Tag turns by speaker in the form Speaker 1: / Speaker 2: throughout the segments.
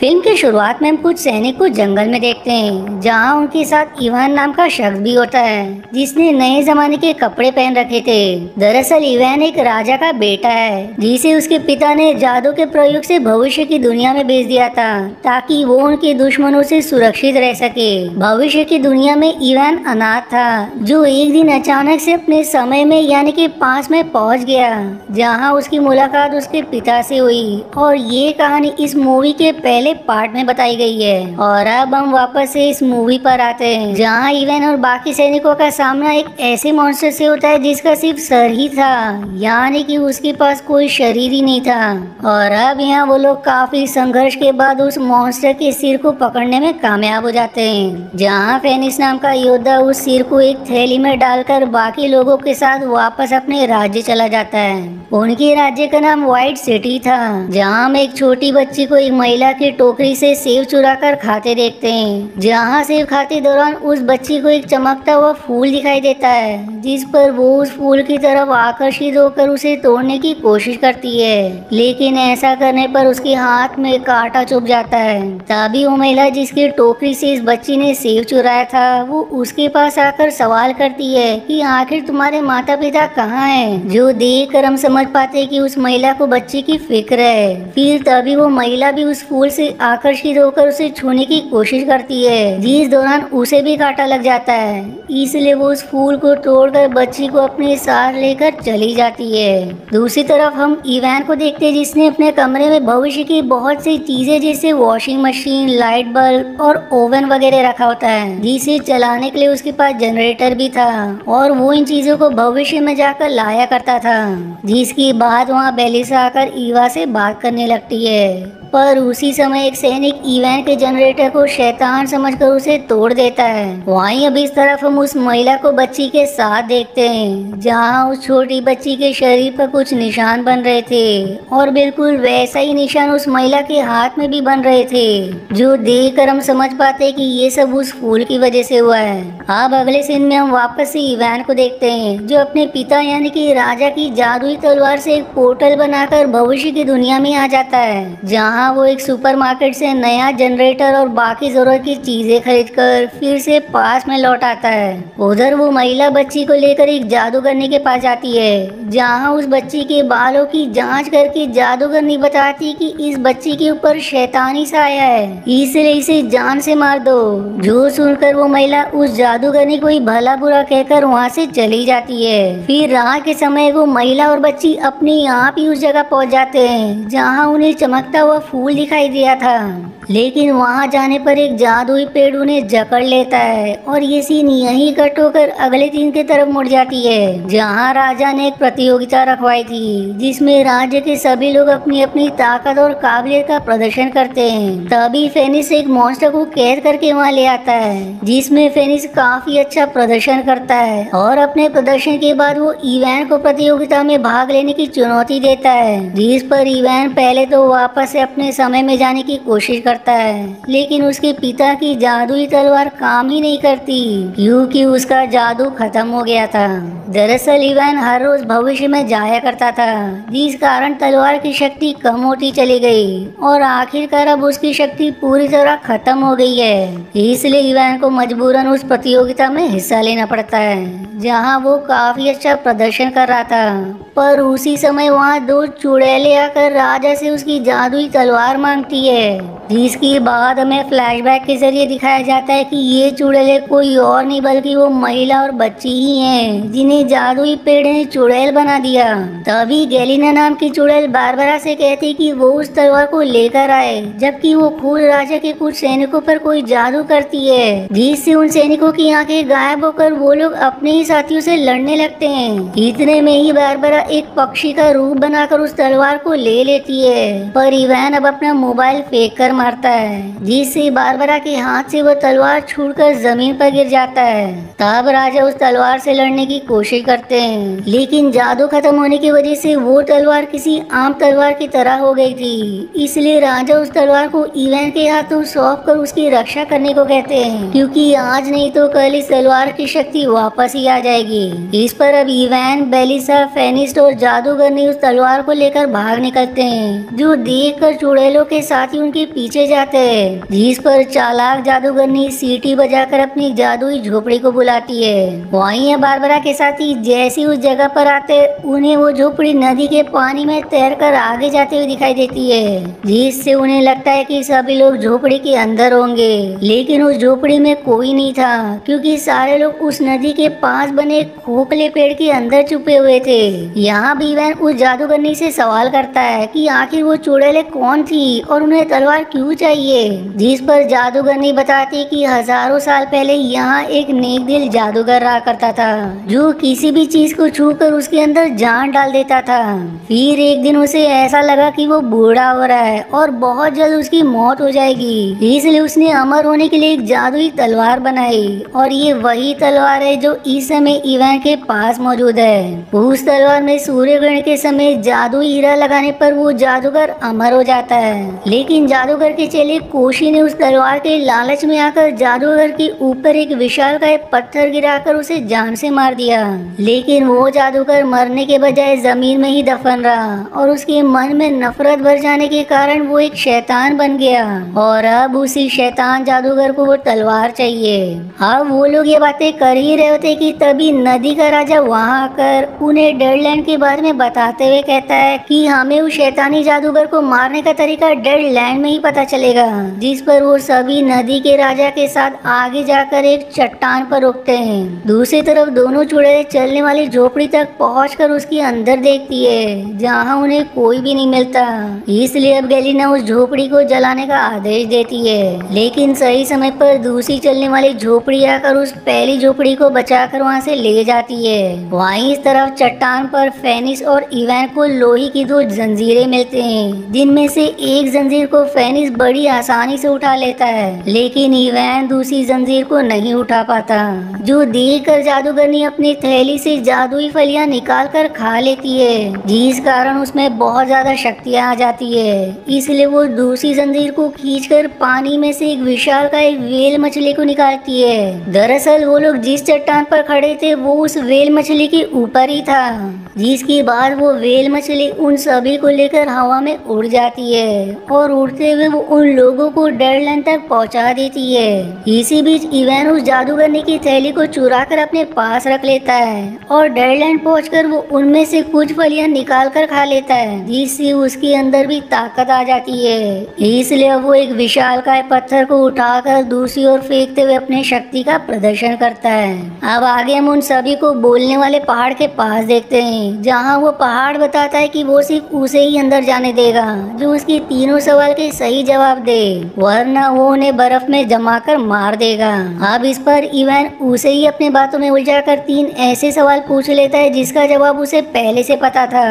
Speaker 1: Film की शुरुआत में हम कुछ सैनिक को जंगल में देखते हैं, जहां उनके साथ इवान नाम का शख्स भी होता है, जिसने नए जमाने के कपड़े पहन रखे थे। दरअसल इवान एक राजा का बेटा है, जिसे उसके पिता ने जादू के प्रयोग से भविष्य की दुनिया में भेज दिया था, ताकि वो उनके दुश्मनों से सुरक्षित रह सके। भविष्य की दुनिया में इवान अनाथ था, जो एक दिन अचानक से अपने समय में यानी कि पास में पहुंच गया, जहां उसकी मुलाकात उसके पिता से हुई। और ये कहानी इस मूवी के पहले पार्ट में बताई गई है। और अब हम वापस से इस मूवी पर आते हैं, जहां इवान और बाकी सैनिकों का सामना एक ऐसे मॉन्स्टर से होता है जिसका सिर्फ सर ही था, यानी कि उसके पास कोई शरीर ही नहीं था। और अब यहाँ वो लोग काफी संघर्ष के बाद उस मॉन्स्टर के सिर को पकड़ने में कामयाब हो जाते हैं, जहाँ फेनिस नाम का योद्धा उस सिर को एक थैली में डालकर बाकी लोगों के साथ वापस अपने राज्य चला जाता है। उनके राज्य का नाम व्हाइट सिटी था, जहाँ हम एक छोटी बच्ची को एक महिला की टोकरी से सेब चुराकर खाते देखते हैं, जहाँ सेब खाते दौरान उस बच्ची को एक चमकता हुआ फूल दिखाई देता है, जिस पर वो उस फूल की तरफ आकर्षित होकर उसे तोड़ने की कोशिश करती है। लेकिन ऐसा करने पर उसके हाथ में कांटा चुभ जाता है। तभी वो महिला जिसकी टोकरी से इस बच्ची ने सेब चुराया था, वो उसके पास आकर सवाल करती है कि आखिर तुम्हारे माता पिता कहाँ हैं, जो देख कर हम समझ पाते कि उस महिला को बच्ची की फिक्र है। फिर तभी वो महिला भी उस फूल से आकर्षित होकर उसे छूने की कोशिश करती है, जिस दौरान उसे भी कांटा लग जाता है। इसलिए वो उस फूल को तोड़कर बच्ची को अपने साथ लेकर चली जाती है। दूसरी तरफ हम इवान को देखते हैं, जिसने अपने कमरे में भविष्य की बहुत सी चीजें जैसे वॉशिंग मशीन, लाइट बल्ब और ओवन वगैरह रखा होता है, जिसे चलाने के लिए उसके पास जनरेटर भी था। और वो इन चीजों को भविष्य में जाकर लाया करता था, जिसके बाद वहाँ बेलिसा आकर ईवा से बात करने लगती है। पर उसी समय एक सैनिक इवान के जनरेटर को शैतान समझकर उसे तोड़ देता है। वहीं अब इस तरफ हम उस महिला को बच्ची के साथ देखते हैं, जहां उस छोटी बच्ची के शरीर पर कुछ निशान बन रहे थे, और बिल्कुल वैसा ही निशान उस महिला के हाथ में भी बन रहे थे, जो देखकर हम समझ पाते कि ये सब उस फूल की वजह से हुआ है। अब अगले सीन में हम वापस से इवान को देखते हैं, जो अपने पिता यानी कि राजा की जादुई तलवार से एक पोर्टल बनाकर भविष्य की दुनिया में आ जाता है, जहाँ वो एक सुपरमार्केट से नया जनरेटर और बाकी जरूरत की चीजें खरीदकर फिर से पास में लौट आता है। उधर वो महिला बच्ची को लेकर एक जादूगरनी के पास जाती है, जहां उस बच्ची के बालों की जांच करके जादूगरनी बताती कि इस बच्ची के ऊपर शैतानी साया है, इसलिए इसे जान से मार दो। जो सुनकर वो महिला उस जादूगरनी को ही भला बुरा कहकर वहाँ से चली जाती है। फिर रात के समय वो महिला और बच्ची अपने आप ही उस जगह पहुँच जाते हैं, जहाँ उन्हें चमकता हुआ फूल दिखाई दिया था। लेकिन वहां जाने पर एक जादुई पेड़ उन्हें जकड़ लेता है, और ये सीन यहीं कट होकर अगले दिन की तरफ मुड़ जाती है, जहां राजा ने एक प्रतियोगिता रखवाई थी, जिसमें राज्य के सभी लोग अपनी अपनी ताकत और काबिलियत का प्रदर्शन करते हैं। तभी फेनिस एक मॉन्स्टर को कैद करके वहां ले आता है, जिसमें फेनिस काफी अच्छा प्रदर्शन करता है, और अपने प्रदर्शन के बाद वो इवान को प्रतियोगिता में भाग लेने की चुनौती देता है, जिस पर इवान पहले तो वापस से अपने समय में जाने की कोशिश करता है, लेकिन उसके पिता की जादुई तलवार काम ही नहीं करती, क्योंकि उसका जादू खत्म हो गया था। दरअसल इवान हर रोज भविष्य में जाया करता था, जिस कारण तलवार की शक्ति कम होती चली गई, और आखिरकार अब उसकी शक्ति पूरी तरह खत्म हो गई है। इसलिए इवान को मजबूरन उस प्रतियोगिता में हिस्सा लेना पड़ता है, जहाँ वो काफी अच्छा प्रदर्शन कर रहा था। पर उसी समय वहाँ दो चुड़ैलें आकर राजा से उसकी जादुई तलवार मांगती है, जिसके बाद हमें फ्लैशबैक के जरिए दिखाया जाता है कि ये चुड़ैलें कोई और नहीं बल्कि वो महिला और बच्ची ही हैं, जिन्हें जादुई पेड़ ने चुड़ैल बना दिया। तभी गैलिना नाम की चुड़ैल बारबरा से कहती कि वो उस तलवार को लेकर आए, जबकि वो खुद राजा के कुछ सैनिकों पर कोई जादू करती है, जिससे उन सैनिकों की आंखें गायब होकर वो लोग अपने ही साथियों से लड़ने लगते हैं। इतने में ही बारबरा एक पक्षी का रूप बनाकर उस तलवार को ले लेती है, पर इवान अब अपना मोबाइल फेंक कर मारता है, जिससे बारबरा के हाथ से वह तलवार छूटकर जमीन पर गिर जाता है। तब राजा उस तलवार से लड़ने की कोशिश करते हैं, लेकिन जादू खत्म होने की वजह से वो तलवार किसी आम तलवार की तरह हो गई थी। इसलिए राजा उस तलवार को इवान के हाथों सौंप कर उसकी रक्षा करने को कहते हैं, क्योंकि आज नहीं तो कल इस तलवार की शक्ति वापस ही आ जाएगी। इस पर अब इवान, बेलिसा, फेनिस और जादूगर ने उस तलवार को लेकर भाग निकलते हैं, जो देखकर चुड़ैलों के साथ ही उनके पीछे जाते हैं, जिस पर चालाक जादूगरनी सीटी बजाकर अपनी जादुई झोपड़ी को बुलाती है। वहीं बारबरा के साथ ही जैसी उस जगह पर आते उन्हें वो झोपड़ी नदी के पानी में तैरकर आगे जाते हुए दिखाई देती है, जिससे उन्हें लगता है कि सभी लोग झोपड़ी के अंदर होंगे। लेकिन उस झोपड़ी में कोई नहीं था, क्योंकि सारे लोग उस नदी के पास बने खोखले पेड़ के अंदर छुपे हुए थे। यहाँ भी इवान उस जादूगरनी से सवाल करता है कि आखिर वो चुड़ैलें कौन थी और उन्हें तलवार क्यों चाहिए, जिस पर जादूगरनी बताती कि हजारों साल पहले यहाँ एक नेक दिल जादूगर रहा करता था, जो किसी भी चीज को छूकर उसके अंदर जान डाल देता था। फिर एक दिन उसे ऐसा लगा कि वो बूढ़ा हो रहा है और बहुत जल्द उसकी मौत हो जाएगी, इसलिए उसने अमर होने के लिए एक जादुई तलवार बनाई। और ये वही तलवार है जो इस समय इवान के पास मौजूद है। उस तलवार में सूर्य ग्रहण के समय जादुई हीरा लगाने पर वो जादूगर अमर हो जाता है। लेकिन जादूगर के चेले कोशी ने उस तलवार के लालच में आकर जादूगर के ऊपर एक विशालकाय पत्थर गिराकर उसे जान से मार दिया। लेकिन वो जादूगर मरने के बजाय जमीन में ही दफन रहा और उसके मन में नफरत भर जाने के कारण वो एक शैतान बन गया। और अब उसी शैतान जादूगर को वो तलवार चाहिए। अब वो लोग ये बातें कर ही रहे होते कि तभी नदी का राजा वहाँ आकर उन्हें डेडलैंड के बारे में बताते हुए कहता है कि हमें उस शैतानी जादूगर को मारने का तरीका डेडलैंड में ही पता चलेगा। जिस पर वो सभी नदी के राजा के साथ आगे जाकर एक चट्टान पर रुकते हैं। दूसरी तरफ दोनों चुड़ैलें चलने वाली झोपड़ी तक पहुंचकर उसके अंदर देखती है, जहां उन्हें कोई भी नहीं मिलता। इसलिए अब गैलिना उस झोपड़ी को जलाने का आदेश देती है। लेकिन सही समय पर दूसरी चलने वाली झोपड़ी आकर उस पहली झोपड़ी को बचाकर वहां से ले जाती है। वहीं इस तरफ चट्टान पर फेनिस और इवान को लोहे की दो जंजीरें मिलते हैं, जिनमें से एक जंजीर को फेनिस बड़ी आसानी से उठा लेता है, लेकिन इवान दूसरी जंजीर को नहीं उठा पाता, जो देखकर जादूगरनी अपनी थैली से जादुई फलियां निकाल कर खा लेती है, जिस कारण उसमें बहुत ज्यादा शक्तियां आ जाती है। इसलिए वो दूसरी जंजीर को खींचकर पानी में से एक विशालकाय वेल मछली को निकालती है। दरअसल वो लोग जिस चट्टान पर खड़े थे वो उस वेल मछली के ऊपर ही था, जिसके बाद वो वेल मछली उन सभी को लेकर हवा में उड़ जाती है और उड़ते हुए वो उन लोगों को डेडलैंड तक पहुंचा देती है। इसी बीच इवान उस जादूगरनी की थैली को चुरा कर अपने पास रख लेता है और डेडलैंड पहुंचकर वो उनमें से कुछ फलियां निकाल कर खा लेता है, जिससे उसके अंदर भी ताकत आ जाती है। इसलिए वो एक विशालकाय पत्थर को उठाकर दूसरी ओर फेंकते हुए अपने शक्ति का प्रदर्शन करता है। अब आगे हम उन सभी को बोलने वाले पहाड़ के पास देखते हैं, जहाँ वो पहाड़ बताता है कि वो सिर्फ उसे ही अंदर जाने देगा जो उसकी तीनों सवाल के सही जवाब दे, वरना वो उन्हें बर्फ में जमा कर मार देगा। अब इस पर इवान उसे ही अपने बातों में उलझाकर 3 ऐसे सवाल पूछ लेता है जिसका जवाब उसे पहले से पता था।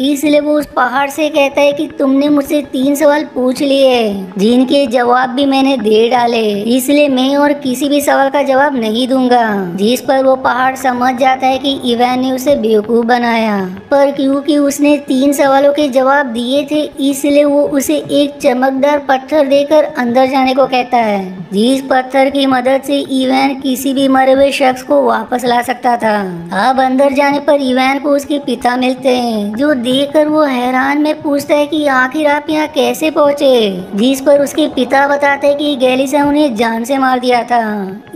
Speaker 1: इसलिए वो उस पहाड़ से कहता है कि तुमने मुझसे 3 सवाल पूछ लिए जिनके जवाब भी मैंने दे डाले, इसलिए मैं और किसी भी सवाल का जवाब नहीं दूंगा। जिस पर वो पहाड़ समझ जाता है कि इवान ने उसे बेवकूफ बनाया, पर क्योंकि उसने 3 सवालों के जवाब दिए थे इसलिए वो उसे एक चमकदार पत्थर देकर अंदर जाने को कहता है, जिस पत्थर की मदद से इवान किसी भी मरे हुए शख्स को वापस ला सकता था। अब अंदर जाने पर इवान को उसके पिता मिलते हैं, जो देखकर वो हैरान में पूछता है कि आखिर आप यहाँ कैसे पहुँचे। जिस पर उसके पिता बताते हैं कि गैलिसा उन्हें जान से मार दिया था,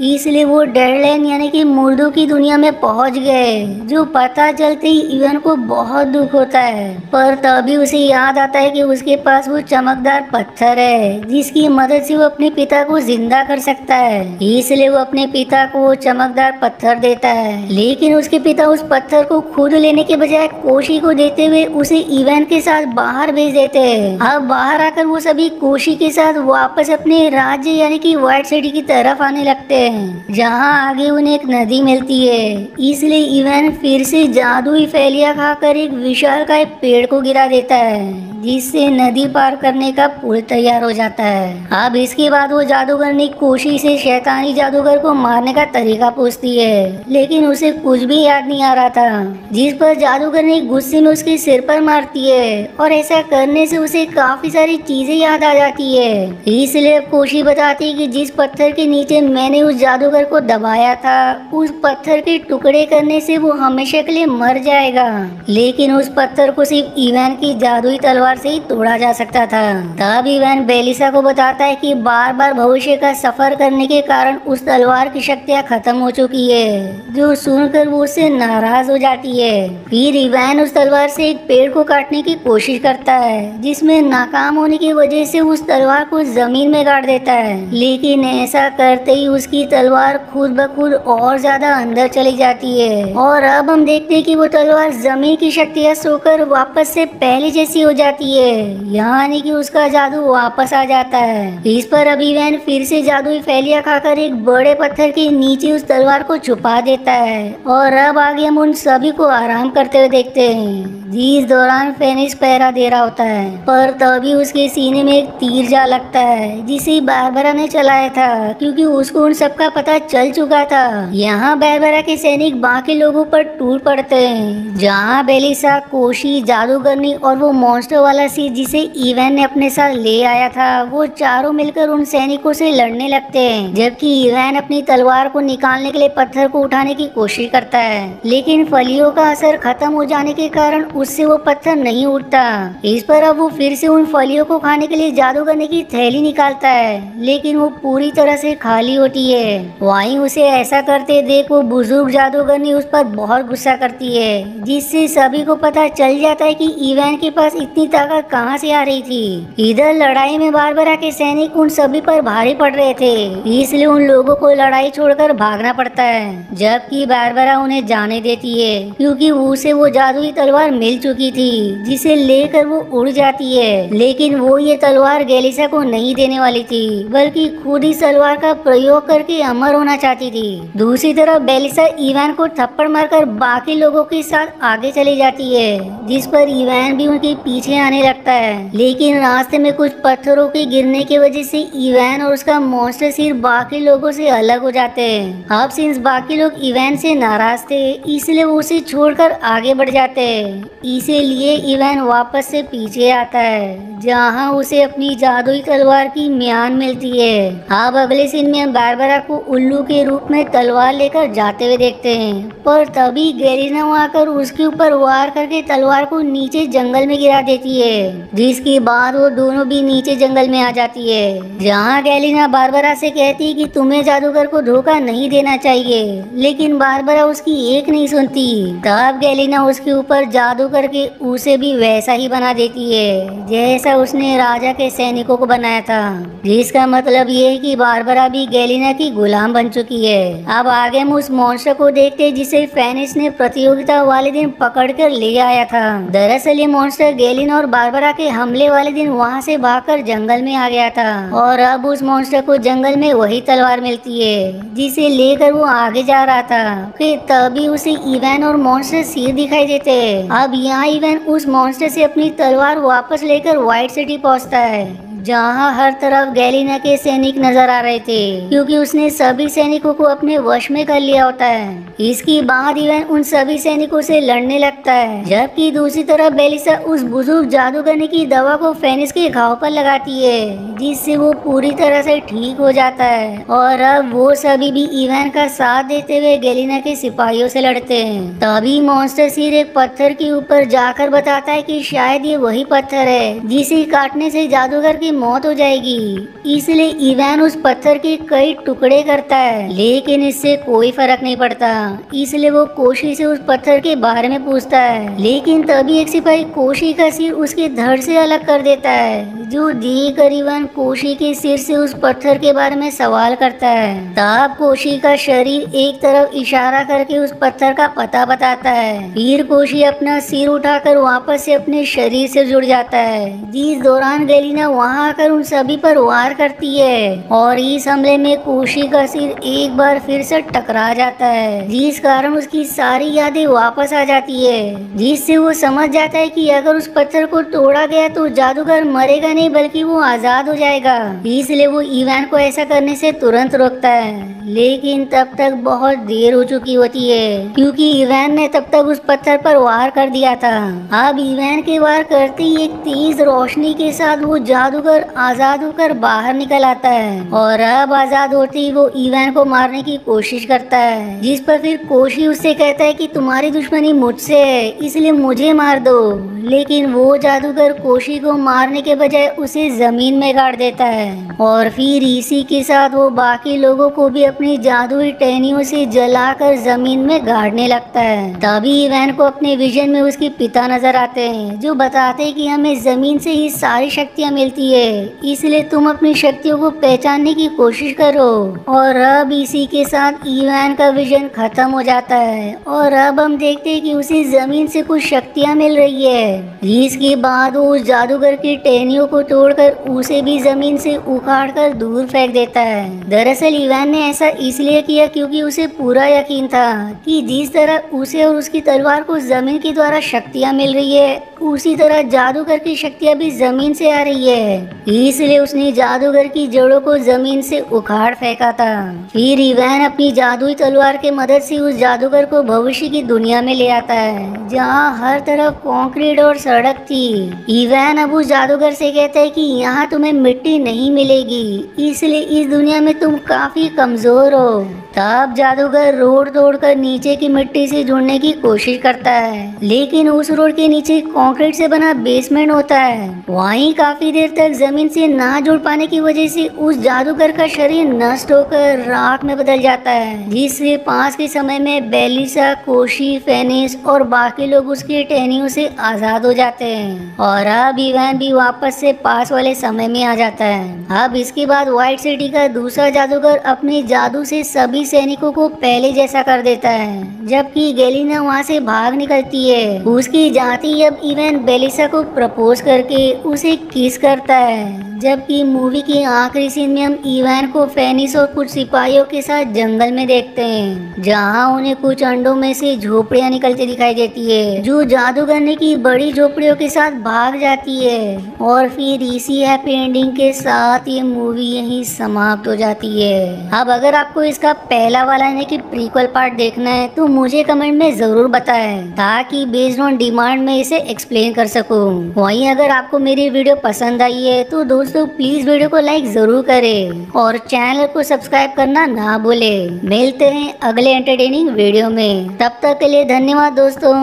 Speaker 1: इसलिए वो डेडलैंड यानी कि मुर्दों की दुनिया में पहुँच गए। जो पता चलते ही इवान को बहुत दुख होता है, पर तभी उसे याद आता है कि उसके पास वो चमकदार पत्थर है जिसकी मदद से वो अपने पिता को जिंदा कर सकता है। इसलिए वो अपने पिता को वो चमकदार पत्थर देता है, लेकिन उसके पिता उस पत्थर को खुद लेने के बजाय कोशी को देते हुए उसे इवान के साथ बाहर भेज देते हैं। अब बाहर आकर वो सभी कोशी के साथ वापस अपने राज्य यानी कि व्हाइट सिटी की तरफ आने लगते हैं, जहाँ आगे उन्हें एक नदी मिलती है। इसलिए इवान फिर से जादुई फैलिया खाकर एक विशालकाय पेड़ को गिरा देता है, जिससे नदी पार करने का पुल तैयार हो जाता है। अब इसके बाद वो जादूगरनी कोशी से शैतानी जादूगर को मारने का तरीका पूछती है, लेकिन उसे कुछ भी याद नहीं आ रहा था। जिस पर जादूगरनी गुस्से में उसके सिर पर मारती है और ऐसा करने से उसे काफी सारी चीजें याद आ जाती है। इसलिए अब कोशी बताती है कि जिस पत्थर के नीचे मैंने उस जादूगर को दबाया था उस पत्थर के टुकड़े करने से वो हमेशा के लिए मर जाएगा, लेकिन उस पत्थर को सिर्फ इवान की जादुई तलवार तलवार से ही तोड़ा जा सकता था। तब इवान बेलिसा को बताता है कि बार बार भविष्य का सफर करने के कारण उस तलवार की शक्तियाँ खत्म हो चुकी है, जो सुनकर वो उससे नाराज हो जाती है। फिर इवान उस तलवार से एक पेड़ को काटने की कोशिश करता है, जिसमें नाकाम होने की वजह से उस तलवार को जमीन में गाड़ देता है। लेकिन ऐसा करते ही उसकी तलवार खुद ब खुद और ज्यादा अंदर चली जाती है और अब हम देखते हैं कि वो तलवार जमीन की शक्तियाँ सोकर वापस से पहले जैसी हो जाती है, यानी कि उसका जादू वापस आ जाता है। इस पर अब इवान फिर से जादुई फैलिया खाकर एक बड़े पत्थर के नीचे उस तलवार को छुपा देता है और अब आगे हम उन सभी को आराम करते हुए देखते हैं। जिस दौरान फेनिक्स पहरा दे रहा होता है, पर तभी उसके सीने में एक तीर जा लगता है, जिसे बारबरा ने चलाया था, क्योंकि उसको उन सबका पता चल चुका था। यहाँ बारबरा के सैनिक बाकी लोगों पर टूट पड़ते हैं, जहाँ बेलिसा, कोशी, जादूगरनी और वो मॉन्स्टर वाला सी जिसे इवान ने अपने साथ ले आया था, वो चारों मिलकर उन सैनिकों से लड़ने लगते हैं। जबकि इवान अपनी तलवार को निकालने के लिए पत्थर को उठाने की कोशिश करता है, लेकिन फलियों का असर खत्म हो जाने के कारण उससे वो पत्थर नहीं उठता। इस पर अब वो फिर से उन फलियों को खाने के लिए जादूगरनी की थैली निकालता है, लेकिन वो पूरी तरह से खाली होती है। वहीं उसे ऐसा करते देख वो बुजुर्ग जादूगरनी उस पर बहुत गुस्सा करती है, जिससे सभी को पता चल जाता है कि इवान के पास इतनी ताकत कहां से आ रही थी। इधर लड़ाई में बारबरा के सैनिक उन सभी पर भारी पड़ रहे थे, इसलिए उन लोगों को लड़ाई छोड़कर भागना पड़ता है, जबकि बारबरा उन्हें जाने देती है, क्योंकि उसे वो जादुई तलवार मिल चुकी थी, जिसे लेकर वो उड़ जाती है। लेकिन वो ये तलवार गेलिसा को नहीं देने वाली थी, बल्कि खुद इस तलवार का प्रयोग करके अमर होना चाहती थी। दूसरी तरफ बेलिसा इवान को थप्पड़ मारकर बाकी लोगों के साथ आगे चली जाती है, जिस पर इवान भी उनके पीछे आने लगता है। लेकिन रास्ते में कुछ पत्थरों के गिरने की वजह से इवान और उसका मॉन्स्टर सिर बाकी लोगों से अलग हो जाते हैं। अब सिंस बाकी लोग इवान से नाराज थे, इसलिए वो उसे छोड़कर आगे बढ़ जाते हैं। इसीलिए इवान वापस से पीछे आता है, जहाँ उसे अपनी जादुई तलवार की म्यान मिलती है। अब अगले सीन में हम बारबरा को उल्लू के रूप में तलवार लेकर जाते हुए देखते हैं, पर तभी गेलिना आकर उसके ऊपर वार करके तलवार को नीचे जंगल में गिरा देती है, जिसके बाद वो दोनों भी नीचे जंगल में आ जाती है। जहाँ गेलिना बारबरा से कहती है कि तुम्हें जादूगर को धोखा नहीं देना चाहिए, लेकिन बारबरा उसकी एक नहीं सुनती। तब गेलिना उसके ऊपर जादू करके उसे भी वैसा ही बना देती है जैसा उसने राजा के सैनिकों को बनाया था, जिसका मतलब ये है कि बारबरा भी गेलिना की गुलाम बन चुकी है। अब आगे हम उस मॉन्स्टर को देखते हैं जिसे फेनिक्स ने प्रतियोगिता वाले दिन पकड़कर ले आया था। दरअसल ये मॉन्स्टर गेलिना और बारबरा के हमले वाले दिन वहाँ से भागकर जंगल में आ गया था, और अब उस मॉन्स्टर को जंगल में वही तलवार मिलती है जिसे लेकर वो आगे जा रहा था। फिर तभी उसे इवान और मॉन्स्टर सिर दिखाई देते हैं। अब यहाँ इवान उस मॉन्स्टर से अपनी तलवार वापस लेकर व्हाइट सिटी पहुँचता है, जहाँ हर तरफ गेलिना के सैनिक नजर आ रहे थे, क्योंकि उसने सभी सैनिकों को अपने वश में कर लिया होता है। इसके बाद इवान उन सभी सैनिकों से लड़ने लगता है, जबकि दूसरी तरफ बेलिसा उस बुजुर्ग जादूगरनी की दवा को फेनिक्स के घाव पर लगाती है, जिससे वो पूरी तरह से ठीक हो जाता है। और अब वो सभी भी इवान का साथ देते हुए गेलिना के सिपाहियों से लड़ते हैं। तभी मॉन्स्टर सिर एक पत्थर के ऊपर जाकर बताता है कि शायद ये वही पत्थर है जिसे काटने से जादूगर की मौत हो जाएगी। इसलिए इवान उस पत्थर के कई टुकड़े करता है, लेकिन इससे कोई फर्क नहीं पड़ता। इसलिए वो कोशी से उस पत्थर के बारे में पूछता है, लेकिन तभी एक सिपाही कोशी का सिर उसके धड़ से अलग कर देता है, जो देखकर इवान कोशी के सिर से उस पत्थर के बारे में सवाल करता है। तब कोशी का शरीर एक तरफ इशारा करके उस पत्थर का पता बताता है। फिर कोशी अपना सिर उठाकर वापस से अपने शरीर से जुड़ जाता है, जिस दौरान गेलिना वहाँ आकर उन सभी पर वार करती है, और इस हमले में कोशी का सिर एक बार फिर से टकरा जाता है, जिस कारण उसकी सारी यादें वापस आ जाती है, जिससे वो समझ जाता है कि अगर उस पत्थर को तोड़ा गया तो जादूगर मरेगा नहीं बल्कि वो आजाद हो जाएगा। इसलिए वो इवान को ऐसा करने से तुरंत रोकता है, लेकिन तब तक बहुत देर हो चुकी होती है, क्योंकि इवान ने तब तक उस पत्थर पर वार कर दिया था। अब इवान के वार करते ही एक तेज रोशनी के साथ वो जादूगर जादूगर आजाद होकर बाहर निकल आता है और अब आजाद होते ही वो इवान को मारने की कोशिश करता है, जिस पर फिर कोशी उससे कहता है कि तुम्हारी दुश्मनी मुझसे है, इसलिए मुझे मार दो। लेकिन वो जादूगर कोशी को मारने के बजाय उसे जमीन में गाड़ देता है और फिर इसी के साथ वो बाकी लोगों को भी अपनी जादुई टहनियों से जलाकर जमीन में गाड़ने लगता है। तभी इवान को अपने विजन में उसके पिता नजर आते हैं, जो बताते हैं कि हमें जमीन से ही सारी शक्तियाँ मिलती है, इसलिए तुम अपनी शक्तियों को पहचानने की कोशिश करो। और अब इसी के साथ इवान का विजन खत्म हो जाता है और अब हम देखते हैं कि उसे जमीन से कुछ शक्तियाँ मिल रही है। इसके बाद वो उस जादूगर की टहनियों को तोड़कर उसे भी जमीन से उखाड़कर दूर फेंक देता है। दरअसल इवान ने ऐसा इसलिए किया क्योंकि उसे पूरा यकीन था कि जिस तरह उसे और उसकी तलवार को जमीन के द्वारा शक्तियाँ मिल रही है, उसी तरह जादूगर की शक्तियाँ भी जमीन से आ रही है। इसलिए उसने जादूगर की जड़ों को जमीन से उखाड़ फेंका था। फिर इवान अपनी जादुई तलवार के मदद से उस जादूगर को भविष्य की दुनिया में ले आता है, जहाँ हर तरफ कंक्रीट और सड़क थी। इवान अब उस जादूगर से कहता है कि यहाँ तुम्हें मिट्टी नहीं मिलेगी, इसलिए इस दुनिया में तुम काफी कमजोर हो। तब जादूगर रोड तोड़कर नीचे की मिट्टी से जुड़ने की कोशिश करता है, लेकिन उस रोड के नीचे कंक्रीट से बना बेसमेंट होता है। वहीं काफी देर तक जमीन से ना जुड़ पाने की वजह से उस जादूगर का शरीर नष्ट होकर राख में बदल जाता है, जिससे पास के समय में बेलिसा, कोशी, फेनिस और बाकी लोग उसकी टहनियों से आजाद हो जाते हैं। और अब इवान भी वापस से पास वाले समय में आ जाता है। अब इसके बाद व्हाइट सिटी का दूसरा जादूगर अपने जादू से सभी सैनिकों को पहले जैसा कर देता है, जबकि गेलिना वहाँ से भाग निकलती है। उसकी जाती अब इवान बेलिसा को प्रपोज करके उसे किस करता है, जबकि मूवी की आखिरी सीन में हम इवान को फेनिस और कुछ सिपाहियों के साथ जंगल में देखते हैं, जहां उन्हें कुछ अंडों में से झोपड़ियां निकलती दिखाई देती है, जो जादूगरनी की बड़ी झोपड़ियों के साथ भाग जाती है। और फिर इसी हैप्पी एंडिंग के साथ ये मूवी यहीं समाप्त हो जाती है। अब अगर आपको इसका पहला वाला यानी कि प्रीक्वल पार्ट देखना है तो मुझे कमेंट में जरूर बताएं, ताकि बेस्ड ऑन डिमांड में इसे एक्सप्लेन कर सकूं। वहीं अगर आपको मेरी वीडियो पसंद आई है तो दोस्तों प्लीज वीडियो को लाइक जरूर करें और चैनल को सब्सक्राइब करना ना भूलें। मिलते हैं अगले एंटरटेनिंग वीडियो में, तब तक के लिए धन्यवाद दोस्तों।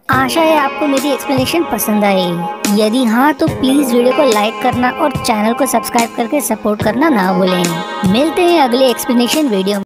Speaker 1: आशा है आपको मेरी एक्सप्लेनेशन पसंद आई। यदि हाँ तो प्लीज वीडियो को लाइक करना और चैनल को सब्सक्राइब करके सपोर्ट करना ना भूलें। मिलते हैं अगले एक्सप्लेनेशन वीडियो में।